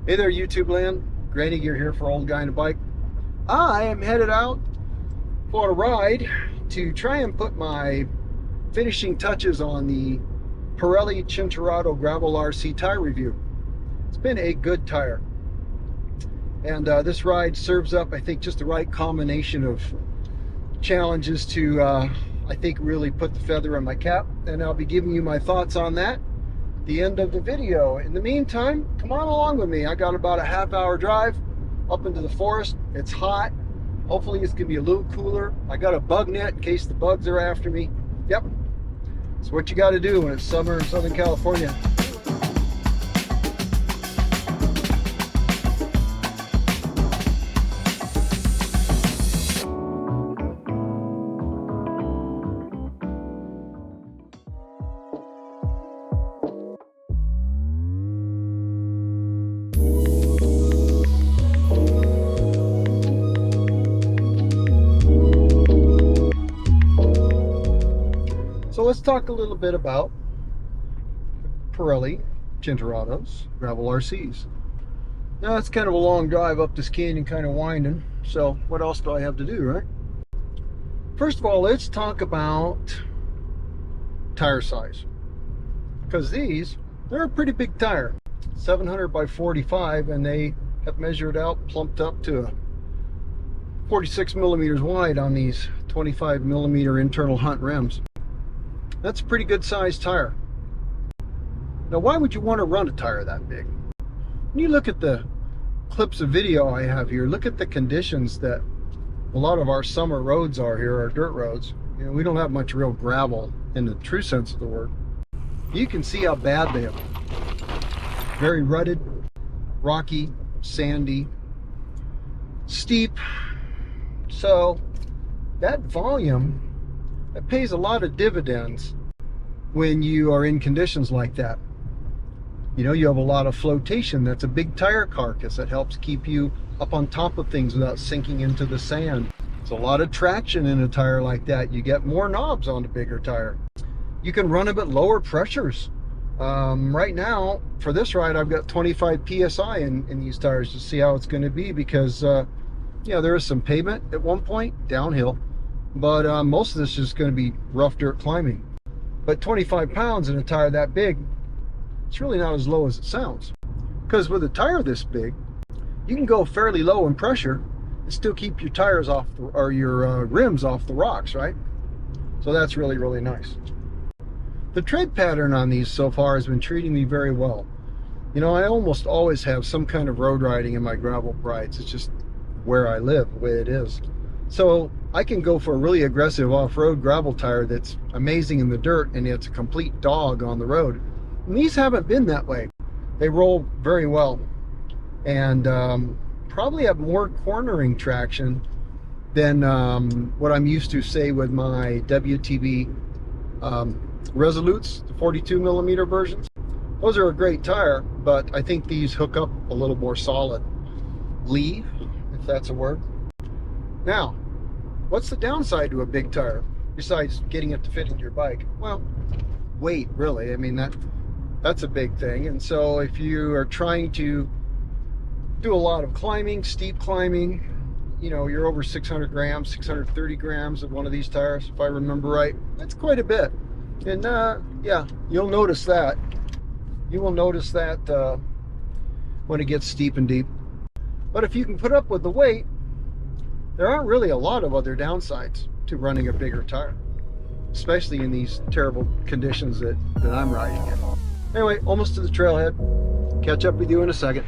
Hey there, YouTube land. Granny Gear here for Old Guy in a Bike. I am headed out for a ride to try and put my finishing touches on the Pirelli Cinturato Gravel RC tire review. It's been a good tire. And this ride serves up, I think, just the right combination of challenges to, I think, really put the feather in my cap. And I'll be giving you my thoughts on that the end of the video. In the meantime, come on along with me. I got about a half-hour drive up into the forest. It's hot. Hopefully it's gonna be a little cooler. I got a bug net in case the bugs are after me. Yep, it's what you got to do when it's summer in Southern California. So let's talk a little bit about Pirelli Cinturatos Gravel RCs. Now it's kind of a long drive up this canyon, kind of winding. So what else do I have to do, right? First of all, let's talk about tire size. Because they're a pretty big tire. 700 by 45, and they have measured out, plumped up to 46 millimeters wide on these 25 millimeter internal Hunt rims. That's a pretty good sized tire. Now, why would you want to run a tire that big? When you look at the clips of video I have here, look at the conditions that a lot of our summer roads are here, our dirt roads. You know, we don't have much real gravel in the true sense of the word. You can see how bad they are. Very rutted, rocky, sandy, steep. So that volume, that pays a lot of dividends when you are in conditions like that. You know, you have a lot of flotation. That's a big tire carcass that helps keep you up on top of things without sinking into the sand. There's a lot of traction in a tire like that. You get more knobs on a bigger tire. You can run them at lower pressures. Right now, for this ride, I've got 25 PSI in these tires to see how it's going to be because, yeah, there is some pavement at one point, downhill. But most of this is going to be rough dirt climbing. But 25 pounds in a tire that big, it's really not as low as it sounds. Because with a tire this big, you can go fairly low in pressure and still keep your tires off, or your rims off the rocks, right? So that's really, really nice. The tread pattern on these so far has been treating me very well. You know, I almost always have some kind of road riding in my gravel rides. It's just where I live, the way it is. So I can go for a really aggressive off-road gravel tire that's amazing in the dirt, and it's a complete dog on the road. And these haven't been that way. They roll very well, and probably have more cornering traction than what I'm used to, say, with my WTB Resolutes, the 42 millimeter versions. Those are a great tire, but I think these hook up a little more solidly, if that's a word. Now, what's the downside to a big tire besides getting it to fit into your bike? Well, weight, really. I mean, that's a big thing. And so if you are trying to do a lot of climbing, steep climbing, you know, you're over 600 grams, 630 grams of one of these tires, if I remember right. That's quite a bit. And yeah, you'll notice that. You will notice that when it gets steep and deep. But if you can put up with the weight, there aren't really a lot of other downsides to running a bigger tire, especially in these terrible conditions that I'm riding in. Anyway, almost to the trailhead. Catch up with you in a second.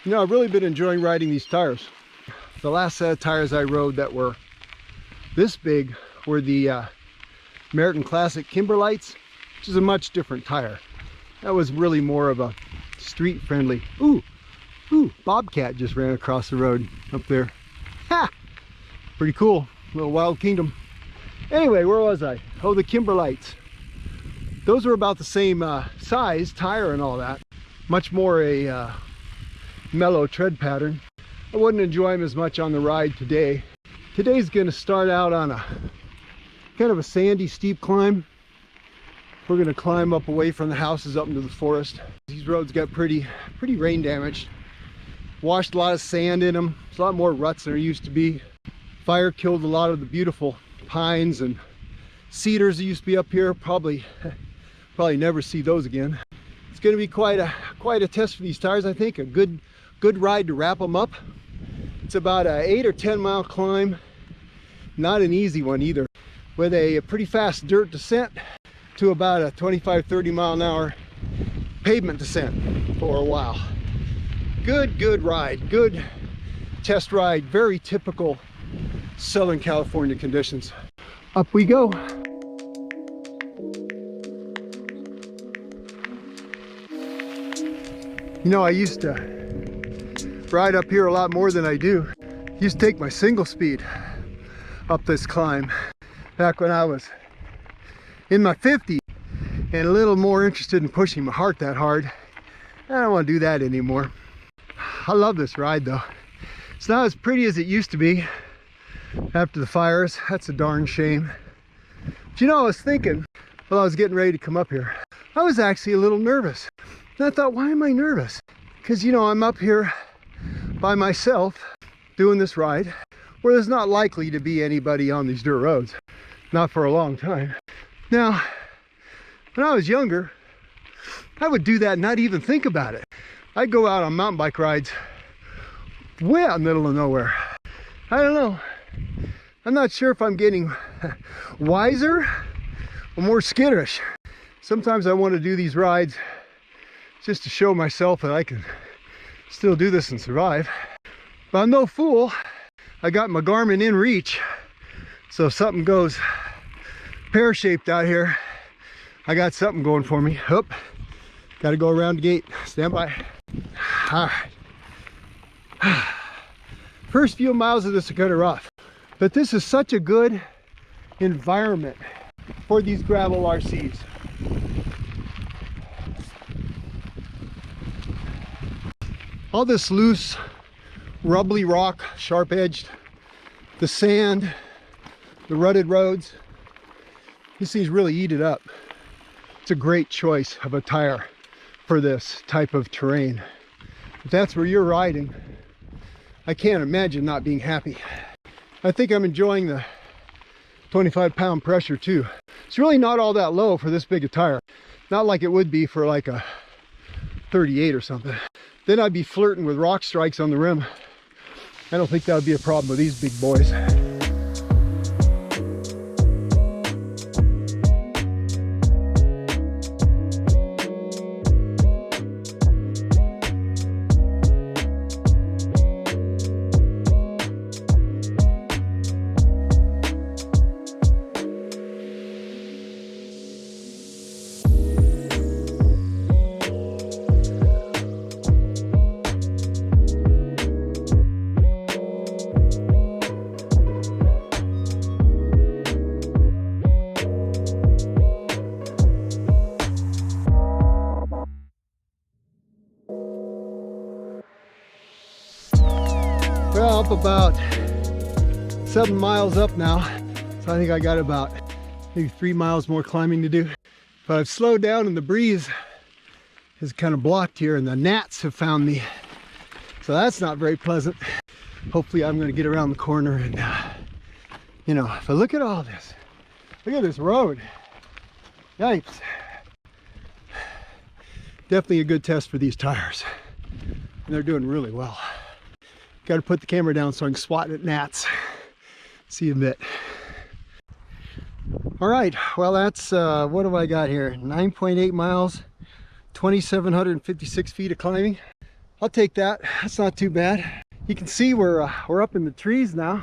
You know, I've really been enjoying riding these tires. The last set of tires I rode that were this big were the American Classic Kimberlites, which is a much different tire. That was really more of a street friendly. Ooh, bobcat just ran across the road up there. Ha! Pretty cool, little wild kingdom. Anyway, where was I? Oh, the Kimberlites. Those were about the same size, tire and all that. Much more a mellow tread pattern. I wouldn't enjoy them as much on the ride today. Today's gonna start out on a kind of a sandy, steep climb. We're gonna climb up away from the houses up into the forest. These roads got pretty rain damaged. Washed a lot of sand in them. There's a lot more ruts than there used to be. Fire killed a lot of the beautiful pines and cedars that used to be up here. Probably never see those again. It's going to be quite a test for these tires. I think a good ride to wrap them up. It's about a 8 or 10 mile climb. Not an easy one either. With a pretty fast dirt descent to about a 25-30 mile an hour pavement descent for a while. Good ride. Good test ride. Very typical Southern California conditions. Up we go. You know, I used to ride up here a lot more than I do. Used to take my single speed up this climb back when I was in my 50s and a little more interested in pushing my heart that hard. I don't want to do that anymore. I love this ride though. It's not as pretty as it used to be after the fires. That's a darn shame. But you know, I was thinking while I was getting ready to come up here, I was actually a little nervous. And I thought, why am I nervous? Because, you know, I'm up here by myself doing this ride where there's not likely to be anybody on these dirt roads. Not for a long time. Now, when I was younger, I would do that and not even think about it. I'd go out on mountain bike rides way out in the middle of nowhere. I don't know. I'm not sure if I'm getting wiser or more skittish. Sometimes I want to do these rides just to show myself that I can still do this and survive. But I'm no fool. I got my Garmin in reach. So if something goes pear-shaped out here, I got something going for me. Oop. Got to go around the gate. Stand by. All right. First few miles of this are kind of rough, but this is such a good environment for these gravel RCs. All this loose, rubbly rock, sharp-edged, the sand, the rutted roads, these things really eat it up. It's a great choice of a tire for this type of terrain. If that's where you're riding, I can't imagine not being happy. I think I'm enjoying the 25-pound pressure too. It's really not all that low for this big a tire. Not like it would be for like a 38 or something. Then I'd be flirting with rock strikes on the rim. I don't think that would be a problem with these big boys. Well, up about 7 miles up now, so I think I got about maybe 3 miles more climbing to do. But I've slowed down and the breeze is kind of blocked here and the gnats have found me. So that's not very pleasant. Hopefully I'm going to get around the corner and, you know, if I look at all this, look at this road. Yipes. Definitely a good test for these tires. And they're doing really well. Got to put the camera down so I can swat at gnats. See you in a bit. All right, well that's, what have I got here? 9.8 miles, 2,756 feet of climbing. I'll take that, that's not too bad. You can see we're up in the trees now.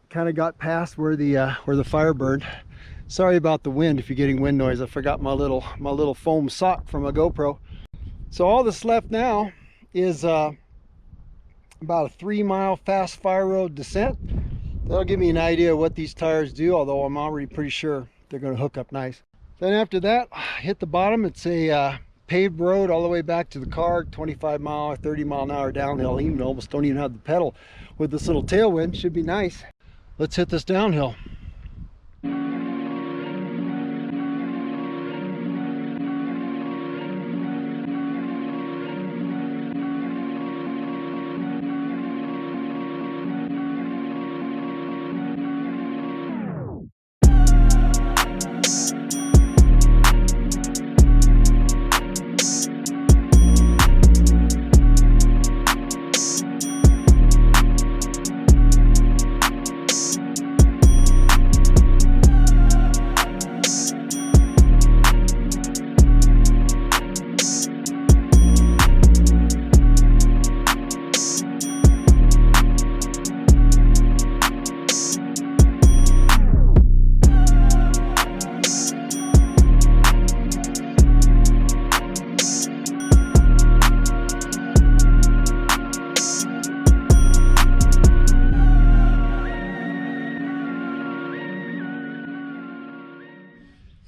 Kind of got past where the fire burned. Sorry about the wind if you're getting wind noise. I forgot my little foam sock from a GoPro. So all that's left now is about a 3-mile fast fire road descent. That'll give me an idea of what these tires do, although I'm already pretty sure they're going to hook up nice. Then after that, hit the bottom. It's a paved road all the way back to the car, 25 mile or 30 mile an hour downhill. Even almost don't even have the pedal with this little tailwind. Should be nice. Let's hit this downhill.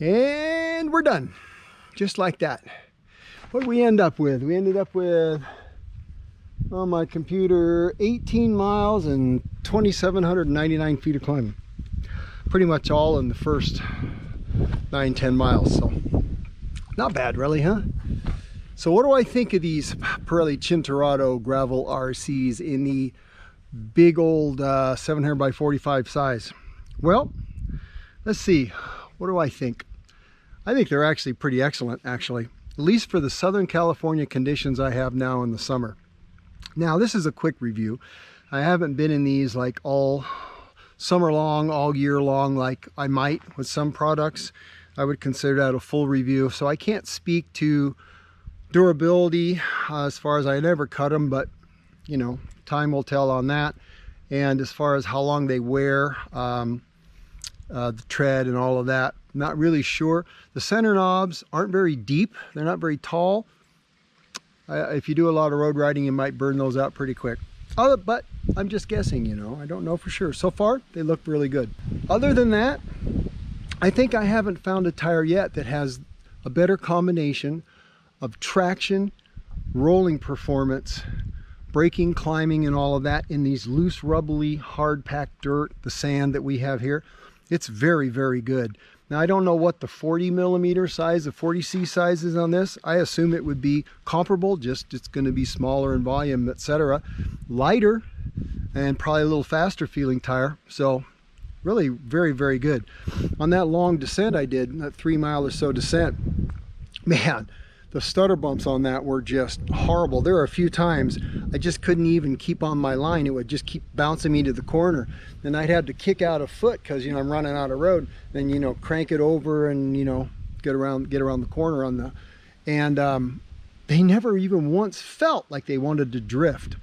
And we're done, just like that. What did we end up with? We ended up with, on my computer, 18 miles and 2,799 feet of climbing. Pretty much all in the first 9-10 miles, so not bad really, huh? So what do I think of these Pirelli Cinturato Gravel RCs in the big old 700 by 45 size? Well, let's see, what do I think? I think they're actually pretty excellent, actually, at least for the Southern California conditions I have now in the summer. Now, this is a quick review. I haven't been in these like all summer long, all year long, like I might with some products. I would consider that a full review. So I can't speak to durability as far as I never cut them, but you know, time will tell on that. And as far as how long they wear, the tread and all of that, not really sure. The center knobs aren't very deep. They're not very tall. If you do a lot of road riding, you might burn those out pretty quick. But I'm just guessing, you know, I don't know for sure. So far, they look really good. Other than that, I think I haven't found a tire yet that has a better combination of traction, rolling performance, braking, climbing, and all of that in these loose, rubbly, hard-packed dirt, the sand that we have here. It's very, very good. Now, I don't know what the 40 millimeter size, the 40C size is on this. I assume it would be comparable, just it's going to be smaller in volume, etc. Lighter and probably a little faster feeling tire. So really very, very good. On that long descent I did, that 3 mile or so descent, man, the stutter bumps on that were just horrible. There were a few times I just couldn't even keep on my line. It would just keep bouncing me to the corner. Then I'd have to kick out a foot because, you know, I'm running out of road. Then, you know, crank it over and, you know, get around the corner on the, and they never even once felt like they wanted to drift.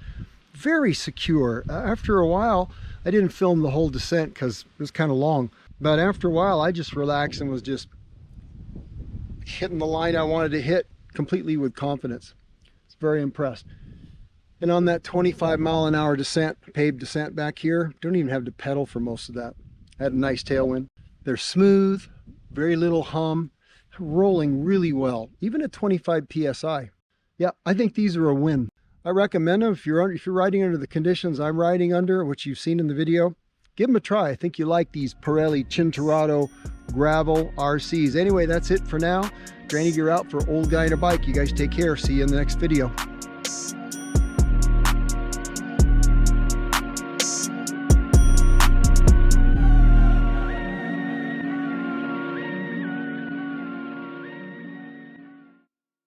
Very secure. After a while, I didn't film the whole descent because it was kind of long. But after a while, I just relaxed and was just hitting the line I wanted to hit completely with confidence. It's very impressed. And on that 25 mile an hour descent, paved descent back here, don't even have to pedal for most of that. I had a nice tailwind. They're smooth, very little hum, rolling really well, even at 25 PSI. Yeah, I think these are a win. I recommend them if you're riding under the conditions I'm riding under, which you've seen in the video. Give them a try. I think you like these Pirelli Cinturato Gravel RCs. Anyway, that's it for now. Granny Gear out for Old Guy in a Bike. You guys take care. See you in the next video.